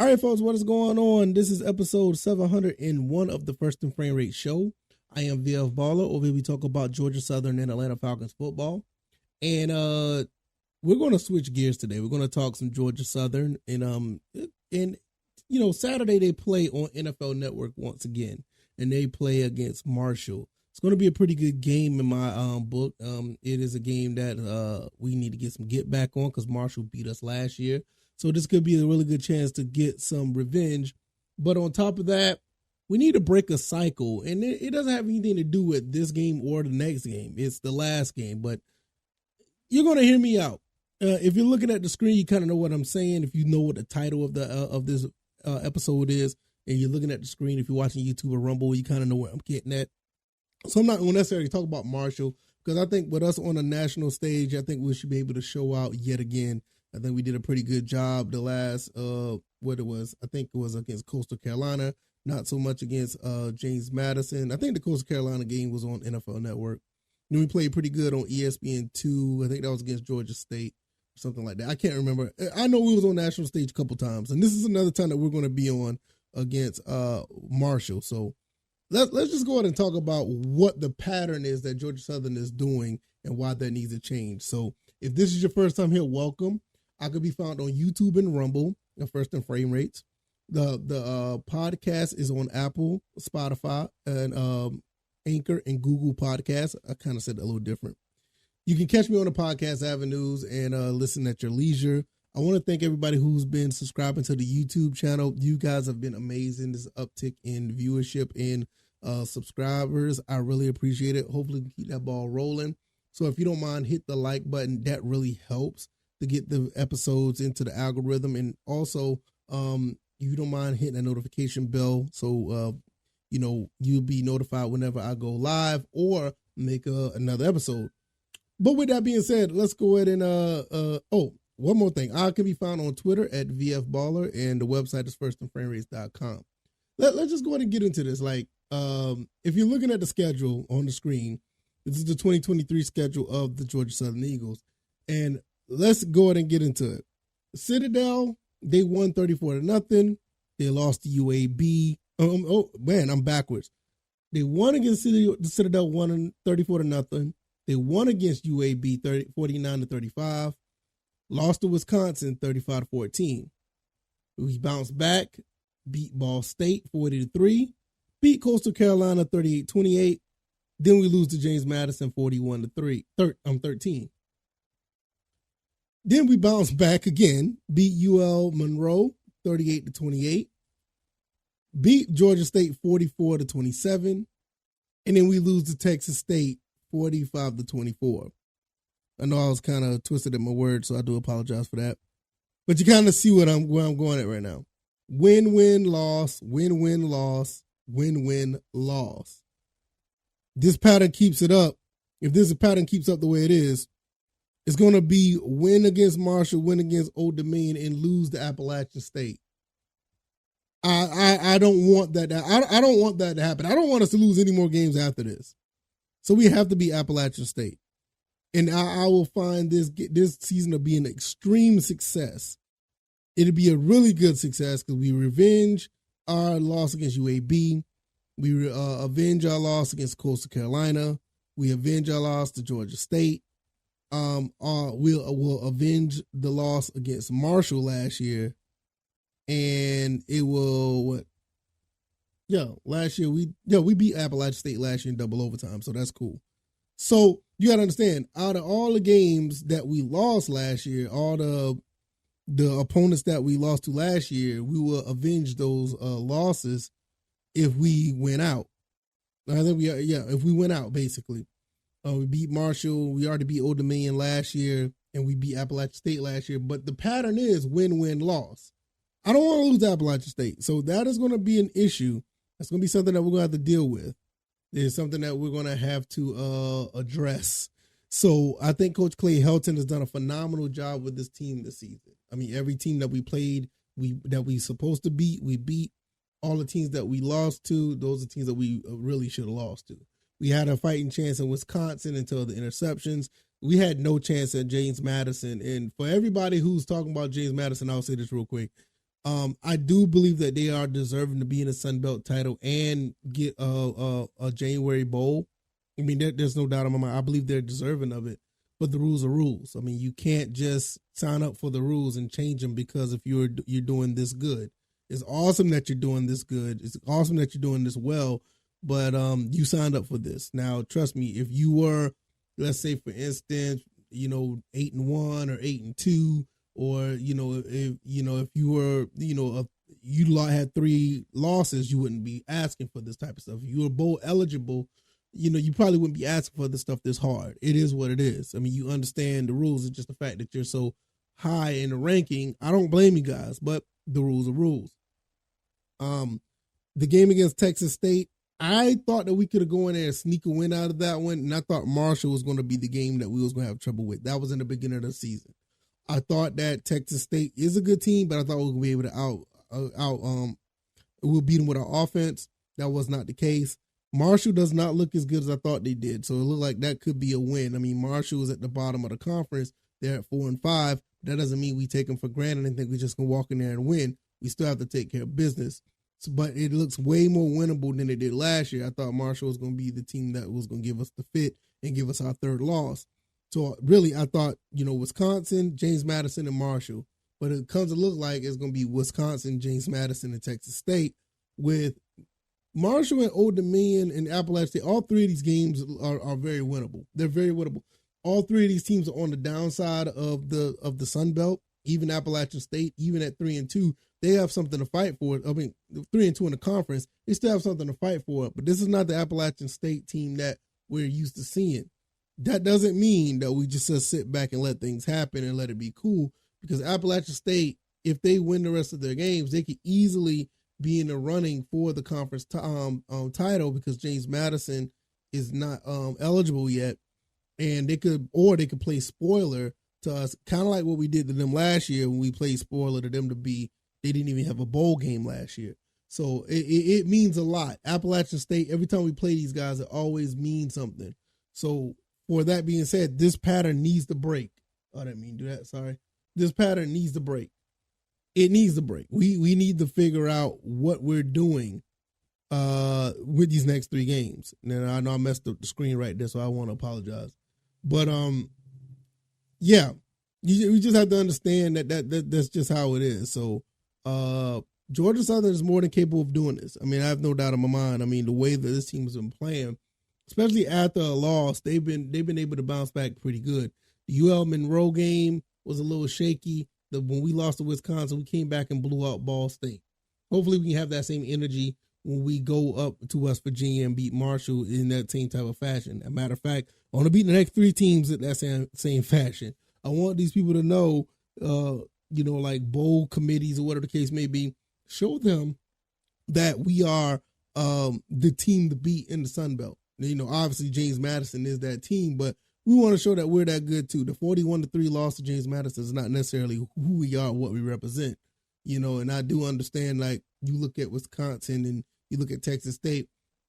All right, folks, what is going on? This is episode 701 of the First and Frame Rate Show. I am VF Baller. Over here we talk about Georgia Southern and Atlanta Falcons football. And we're going to switch gears today. We're going to talk some Georgia Southern. And Saturday they play on NFL Network once again. And they play against Marshall. It's going to be a pretty good game in my book. It is a game that we need to get some get back on because Marshall beat us last year. So this could be a really good chance to get some revenge. But on top of that, we need to break a cycle. And it doesn't have anything to do with this game or the next game. It's the last game. But you're going to hear me out. If you're looking at the screen, you kind of know what I'm saying. If you know what the title of this episode is, and you're looking at the screen, if you're watching YouTube or Rumble, you kind of know where I'm getting at. So I'm not going to necessarily talk about Marshall because I think with us on a national stage, I think we should be able to show out yet again. I think we did a pretty good job the last, I think it was against Coastal Carolina, not so much against James Madison. I think the Coastal Carolina game was on NFL Network. And we played pretty good on ESPN2. I think that was against Georgia State or something like that. I can't remember. I know we was on national stage a couple times, and this is another time that we're going to be on against Marshall. So let's just go ahead and talk about what the pattern is that Georgia Southern is doing and why that needs to change. So if this is your first time here, welcome. I could be found on YouTube and Rumble, First and Frame Rates. The podcast is on Apple, Spotify, and Anchor and Google Podcasts. I kind of said that a little different. You can catch me on the podcast avenues and listen at your leisure. I want to thank everybody who's been subscribing to the YouTube channel. You guys have been amazing. This uptick in viewership and subscribers. I really appreciate it. Hopefully we can keep that ball rolling. So if you don't mind, hit the like button. That really helps to get the episodes into the algorithm. And also, if you don't mind hitting a notification bell so, you'll be notified whenever I go live or make another episode. But with that being said, let's go ahead and, one more thing. I can be found on Twitter at VF Baller, and the website is firstandframerates.com. Let's just go ahead and get into this. Like, if you're looking at the schedule on the screen, this is the 2023 schedule of the Georgia Southern Eagles. And let's go ahead and get into it. Citadel, they won 34-0. They lost to UAB. I'm backwards. They won against the Citadel, won 34-0. They won against UAB 49-35. Lost to Wisconsin 35-14. We bounced back, beat Ball State 40-3, beat Coastal Carolina 38-28. Then we lose to James Madison 41-13. Then we bounce back again, beat UL Monroe 38-28, beat Georgia State 44-27, and then we lose to Texas State 45-24. I know I was kind of twisted in my words, so I do apologize for that. But you kind of see where I'm going at right now. Win-win loss, win-win loss, win-win loss. This pattern keeps it up. If this pattern keeps up the way it is, it's going to be win against Marshall, win against Old Dominion, and lose to Appalachian State. I don't want that. I don't want that to happen. I don't want us to lose any more games after this. So we have to beat Appalachian State. And I will find this season to be an extreme success. It'll be a really good success because we revenge our loss against UAB. We avenge our loss against Coastal Carolina. We avenge our loss to Georgia State. We'll avenge the loss against Marshall last year, and it will last year we beat Appalachian State last year in double overtime, so that's cool. So you gotta understand, out of all the games that we lost last year, all the opponents that we lost to last year, we will avenge those losses if we win out. I think if we win out basically. We beat Marshall. We already beat Old Dominion last year, and we beat Appalachian State last year. But the pattern is win-win-loss. I don't want to lose to Appalachian State. So that is going to be an issue. That's going to be something that we're going to have to deal with. It's something that we're going to have to address. So I think Coach Clay Helton has done a phenomenal job with this team this season. I mean, every team that we played, that we supposed to beat, we beat. All the teams that we lost to, those are teams that we really should have lost to. We had a fighting chance in Wisconsin until the interceptions. We had no chance at James Madison. And for everybody who's talking about James Madison, I'll say this real quick. I do believe that they are deserving to be in a Sun Belt title and get a January bowl. I mean, there's no doubt in my mind. I believe they're deserving of it, but the rules are rules. I mean, you can't just sign up for the rules and change them because if you're doing this good. It's awesome that you're doing this good. It's awesome that you're doing this well, but you signed up for this. Now, trust me, if you were, let's say, for instance, 8-1 or 8-2, or if you were, you had 3 losses, you wouldn't be asking for this type of stuff. If you were bowl eligible, you probably wouldn't be asking for this stuff this hard. It is what it is. I mean, you understand the rules. It's just the fact that you're so high in the ranking. I don't blame you guys, but the rules are rules. The game against Texas State, I thought that we could have gone there and sneak a win out of that one, and I thought Marshall was going to be the game that we was going to have trouble with. That was in the beginning of the season. I thought that Texas State is a good team, but I thought we would be able to we'll beat them with our offense. That was not the case. Marshall does not look as good as I thought they did, so it looked like that could be a win. I mean, Marshall is at the bottom of the conference. They're at 4-5. That doesn't mean we take them for granted and think we're just going to walk in there and win. We still have to take care of business. But it looks way more winnable than it did last year. I thought Marshall was going to be the team that was going to give us the fit and give us our 3rd loss. So really, I thought, Wisconsin, James Madison, and Marshall. But it comes to look like it's going to be Wisconsin, James Madison, and Texas State, with Marshall and Old Dominion and Appalachian State. All 3 of these games are very winnable. They're very winnable. All 3 of these teams are on the downside of the Sun Belt. Even Appalachian State, even at 3-2, they have something to fight for. I mean, 3-2 in the conference, they still have something to fight for. But this is not the Appalachian State team that we're used to seeing. That doesn't mean that we just sit back and let things happen and let it be cool. Because Appalachian State, if they win the rest of their games, they could easily be in the running for the conference title because James Madison is not eligible yet, and they could play spoiler to us, kind of like what we did to them last year when we played spoiler to them they didn't even have a bowl game last year. So it means a lot. Appalachian State, every time we play these guys, it always means something. So for that being said, this pattern needs to break. Oh, I didn't mean to do that. Sorry. This pattern needs to break. It needs to break. We need to figure out what we're doing with these next 3 games. Now, I know I messed up the screen right there, so I want to apologize. But yeah, we just have to understand that's just how it is. So Georgia Southern is more than capable of doing this. I mean, I have no doubt in my mind. I mean, the way that this team has been playing, especially after a loss, they've been able to bounce back pretty good. The UL Monroe game was a little shaky. When we lost to Wisconsin, we came back and blew out Ball State. Hopefully we can have that same energy when we go up to West Virginia and beat Marshall in that same type of fashion. As a matter of fact, I want to beat the next 3 teams in that same fashion. I want these people to know, like bowl committees or whatever the case may be, show them that we are the team to beat in the Sun Belt. Obviously James Madison is that team, but we want to show that we're that good too. The 41-3 loss to James Madison is not necessarily who we are, what we represent. And I do understand, like, you look at Wisconsin and you look at Texas State,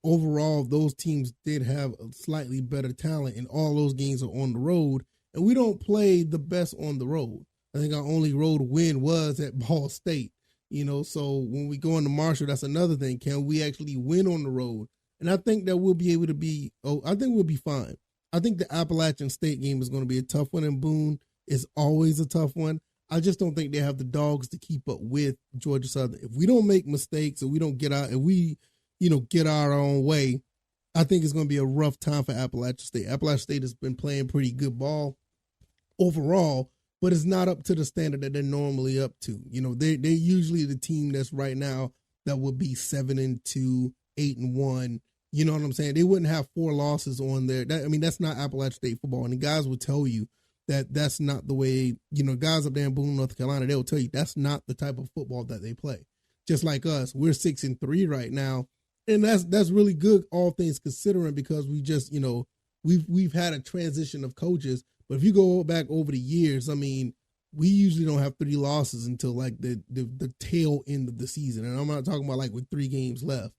overall, those teams did have a slightly better talent, and all those games are on the road, and we don't play the best on the road. I think our only road win was at Ball State, so when we go into Marshall, that's another thing. Can we actually win on the road? And I think that we'll be able to I think we'll be fine. I think the Appalachian State game is going to be a tough one, and Boone is always a tough one. I just don't think they have the dogs to keep up with Georgia Southern. If we don't make mistakes and we don't get out, get our own way, I think it's going to be a rough time for Appalachian State. Appalachian State has been playing pretty good ball overall, but it's not up to the standard that they're normally up to. They're usually the team that's right now that would be 7-2, 8-1. You know what I'm saying? They wouldn't have 4 losses on there. That's not Appalachian State football. And the guys will tell you that that's not the way, guys up there in Boone, North Carolina, they'll tell you that's not the type of football that they play. Just like us, we're 6-3 right now. And that's really good, all things considering, because we just, we've had a transition of coaches. But if you go back over the years, we usually don't have 3 losses until like the tail end of the season. And I'm not talking about like with 3 games left.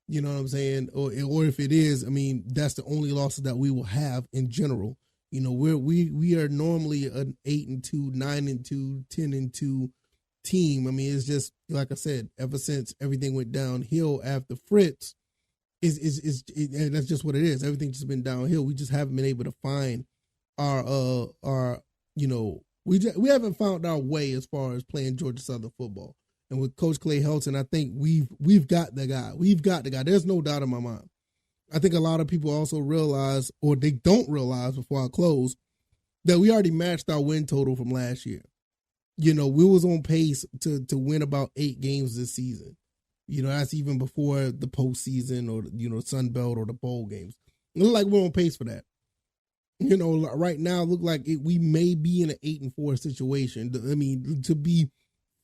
You know what I'm saying? Or if it is, that's the only losses that we will have in general. We are normally an 8-2, 9-2, 10-2, team. I mean, it's just like I said, ever since everything went downhill after Fritz, and that's just what it is. Everything's just been downhill. We just haven't been able to find our we haven't found our way as far as playing Georgia Southern football. And with Coach Clay Helton, I think we've got the guy. We've got the guy. There's no doubt in my mind. I think a lot of people also realize, or they don't realize before I close, that we already matched our win total from last year. We was on pace to win about 8 games this season. That's even before the postseason or, Sun Belt or the bowl games. It looked like we're on pace for that. Right now, it look like we may be in an 8-4 situation. I mean, to be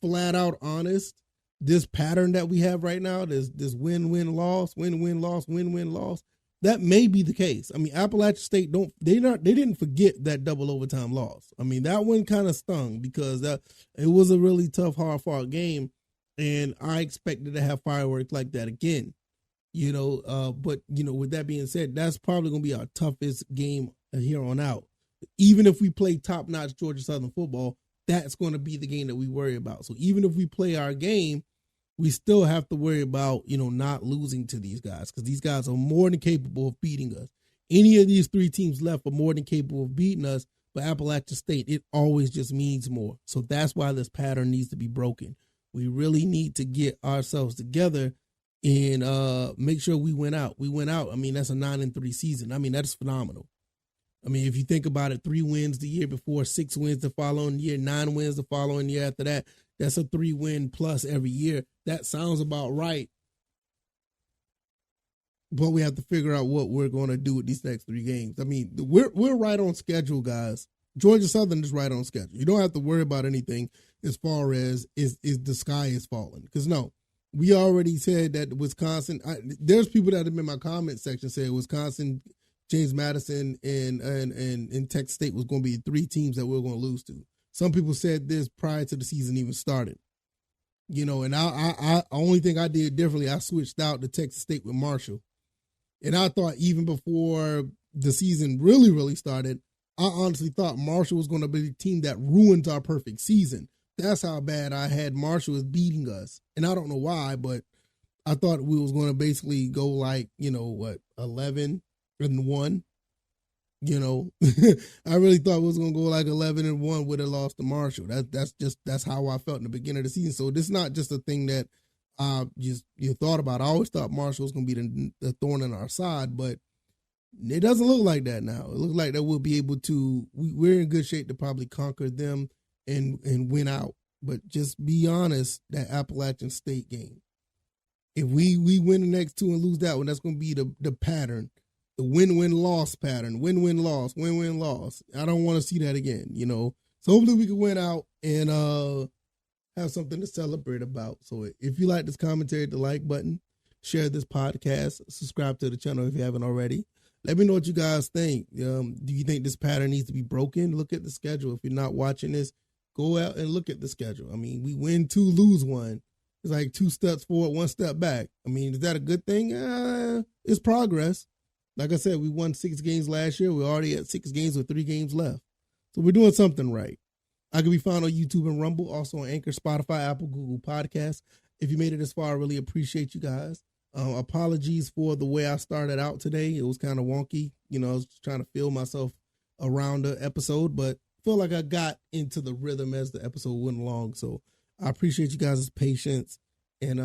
flat out honest, this pattern that we have right now, this win-win-loss, win-win-loss, win-win-loss, that may be the case. I mean, Appalachian State they didn't forget that double overtime loss. I mean, that one kind of stung because it was a really tough, hard-fought game, and I expected to have fireworks like that again. But with that being said, that's probably going to be our toughest game here on out. Even if we play top-notch Georgia Southern football, that's going to be the game that we worry about. So even if we play our game, we still have to worry about, not losing to these guys, because these guys are more than capable of beating us. Any of these 3 teams left are more than capable of beating us, but Appalachian State, it always just means more. So that's why this pattern needs to be broken. We really need to get ourselves together and make sure we win out. We went out. I mean, that's a 9-3 season. I mean, that's phenomenal. I mean, if you think about it, 3 wins the year before, 6 wins the following year, 9 wins the following year after that. That's a 3-win plus every year. That sounds about right. But we have to figure out what we're going to do with these next 3 games. I mean, we're right on schedule, guys. Georgia Southern is right on schedule. You don't have to worry about anything as far as is the sky is falling. Because no, we already said that Wisconsin. There's people that have been in my comment section saying Wisconsin, James Madison, and Texas State was going to be 3 teams that we're going to lose to. Some people said this prior to the season even started. And I only thing I did differently, I switched out to Texas State with Marshall. And I thought even before the season really, really started, I honestly thought Marshall was going to be the team that ruins our perfect season. That's how bad I had Marshall as beating us. And I don't know why, but I thought we was going to basically go 11-1. I really thought we was going to go 11-1 with a loss to Marshall. That's how I felt in the beginning of the season. So this is not just a thing that you thought about. I always thought Marshall was going to be the thorn in our side, but it doesn't look like that now. It looks like that we'll be able to. We're in good shape to probably conquer them and win out. But just be honest, that Appalachian State game. If we win the next 2 and lose that one, that's going to be the pattern. The win-win-loss pattern, win-win-loss, win-win-loss. I don't want to see that again, So hopefully we can win out and have something to celebrate about. So if you like this commentary, hit the like button, share this podcast, subscribe to the channel if you haven't already. Let me know what you guys think. Do you think this pattern needs to be broken? Look at the schedule. If you're not watching this, go out and look at the schedule. I mean, we win 2, lose 1. It's like 2 steps forward, 1 step back. I mean, is that a good thing? It's progress. Like I said, we won 6 games last year. We're already at 6 games with 3 games left. So we're doing something right. I can be found on YouTube and Rumble, also on Anchor, Spotify, Apple, Google Podcasts. If you made it this far, I really appreciate you guys. Apologies for the way I started out today. It was kind of wonky. I was trying to feel myself around the episode, but feel like I got into the rhythm as the episode went along. So I appreciate you guys' patience. And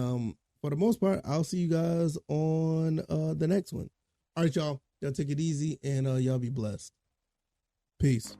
for the most part, I'll see you guys on the next one. All right, y'all take it easy and y'all be blessed. Peace.